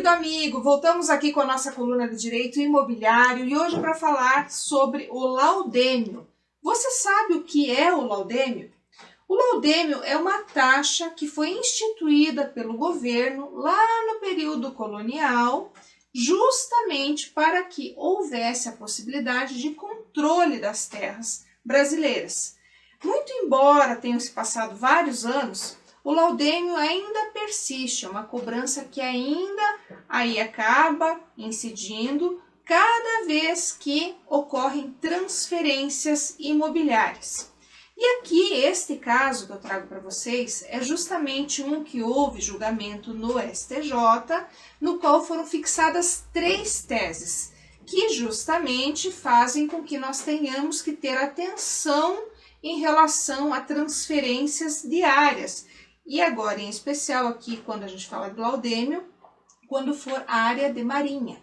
querido amigo, voltamos aqui com a nossa coluna de Direito Imobiliário e hoje para falar sobre o laudêmio. Você sabe o que é o laudêmio? O laudêmio é uma taxa que foi instituída pelo governo lá no período colonial, justamente para que houvesse a possibilidade de controle das terras brasileiras. Muito embora tenham se passado vários anos, o laudêmio ainda persiste, é uma cobrança que ainda aí acaba incidindo cada vez que ocorrem transferências imobiliárias. E aqui, este caso que eu trago para vocês é justamente um que houve julgamento no STJ, no qual foram fixadas 3 teses, que justamente fazem com que nós tenhamos que ter atenção em relação a transferências diárias. E agora, em especial aqui, quando a gente fala do laudêmio, quando for a área de marinha.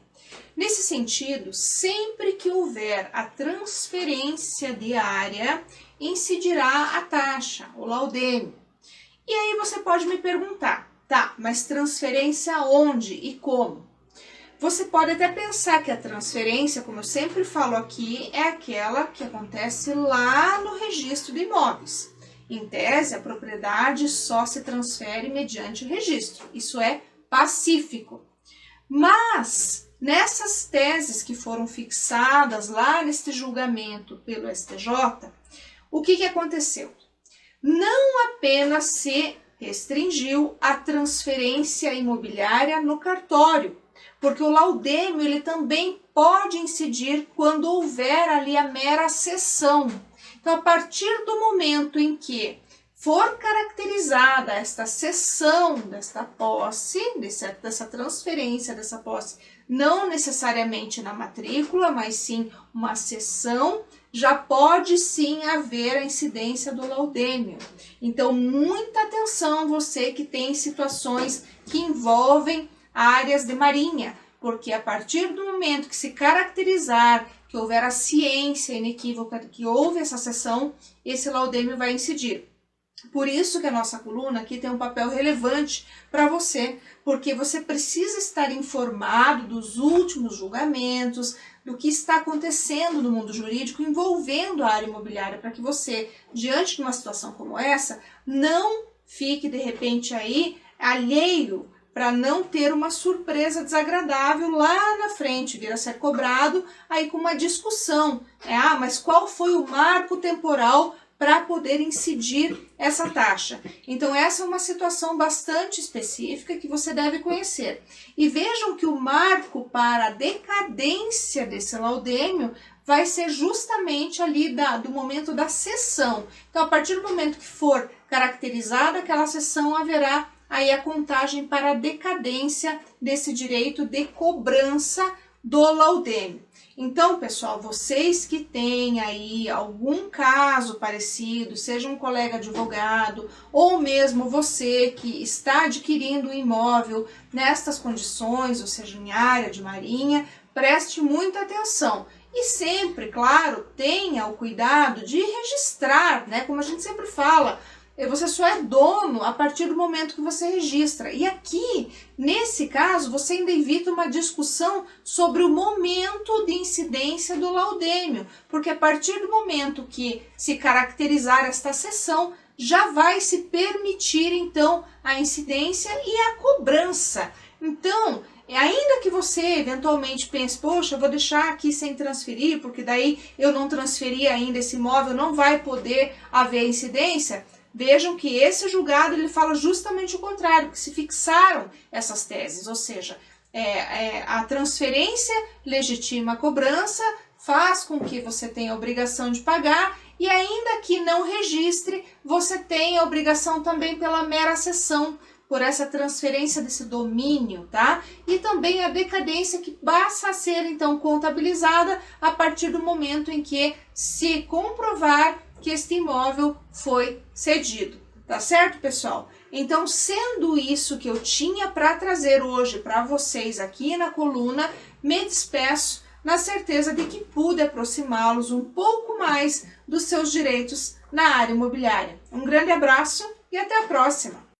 Nesse sentido, sempre que houver a transferência de área, incidirá a taxa, o laudêmio. E aí você pode me perguntar, tá, mas transferência onde e como? Você pode até pensar que a transferência, como eu sempre falo aqui, é aquela que acontece lá no registro de imóveis. Em tese, a propriedade só se transfere mediante o registro. Isso é pacífico. Mas, nessas teses que foram fixadas lá neste julgamento pelo STJ, o que aconteceu? Não apenas se restringiu a transferência imobiliária no cartório, porque o laudêmio ele também pode incidir quando houver ali a mera cessão. Então, a partir do momento em que for caracterizada esta cessão desta posse, dessa transferência dessa posse, não necessariamente na matrícula, mas sim uma cessão, já pode sim haver a incidência do laudêmio. Então, muita atenção você que tem situações que envolvem áreas de marinha, porque a partir do momento que se caracterizar que houver a ciência inequívoca de que houve essa cessão, esse laudêmio vai incidir. Por isso que a nossa coluna aqui tem um papel relevante para você, porque você precisa estar informado dos últimos julgamentos, do que está acontecendo no mundo jurídico envolvendo a área imobiliária, para que você, diante de uma situação como essa, não fique de repente aí alheio, para não ter uma surpresa desagradável lá na frente, vir a ser cobrado aí com uma discussão. Mas qual foi o marco temporal para poder incidir essa taxa? Então essa é uma situação bastante específica que você deve conhecer. E vejam que o marco para a decadência desse laudêmio vai ser justamente ali do momento da cessão. Então a partir do momento que for caracterizada aquela cessão, haverá aí a contagem para a decadência desse direito de cobrança do laudêmio. Então, pessoal, vocês que têm aí algum caso parecido, seja um colega advogado ou mesmo você que está adquirindo um imóvel nestas condições, ou seja, em área de marinha, preste muita atenção. E sempre, claro, tenha o cuidado de registrar, né? Como a gente sempre fala, você só é dono a partir do momento que você registra. E aqui, nesse caso, você ainda evita uma discussão sobre o momento de incidência do laudêmio, porque a partir do momento que se caracterizar esta cessão, já vai se permitir, então, a incidência e a cobrança. Então, ainda que você eventualmente pense, poxa, eu vou deixar aqui sem transferir, porque daí eu não transferi ainda esse imóvel, não vai poder haver incidência. Vejam que esse julgado ele fala justamente o contrário, que se fixaram essas teses, ou seja, a transferência legitima a cobrança, faz com que você tenha a obrigação de pagar e ainda que não registre, você tem a obrigação também pela mera cessão, por essa transferência desse domínio, tá? E também a decadência que passa a ser então contabilizada a partir do momento em que se comprovar que este imóvel foi cedido, tá certo, pessoal? Então, sendo isso que eu tinha para trazer hoje para vocês aqui na coluna, me despeço na certeza de que pude aproximá-los um pouco mais dos seus direitos na área imobiliária. Um grande abraço e até a próxima!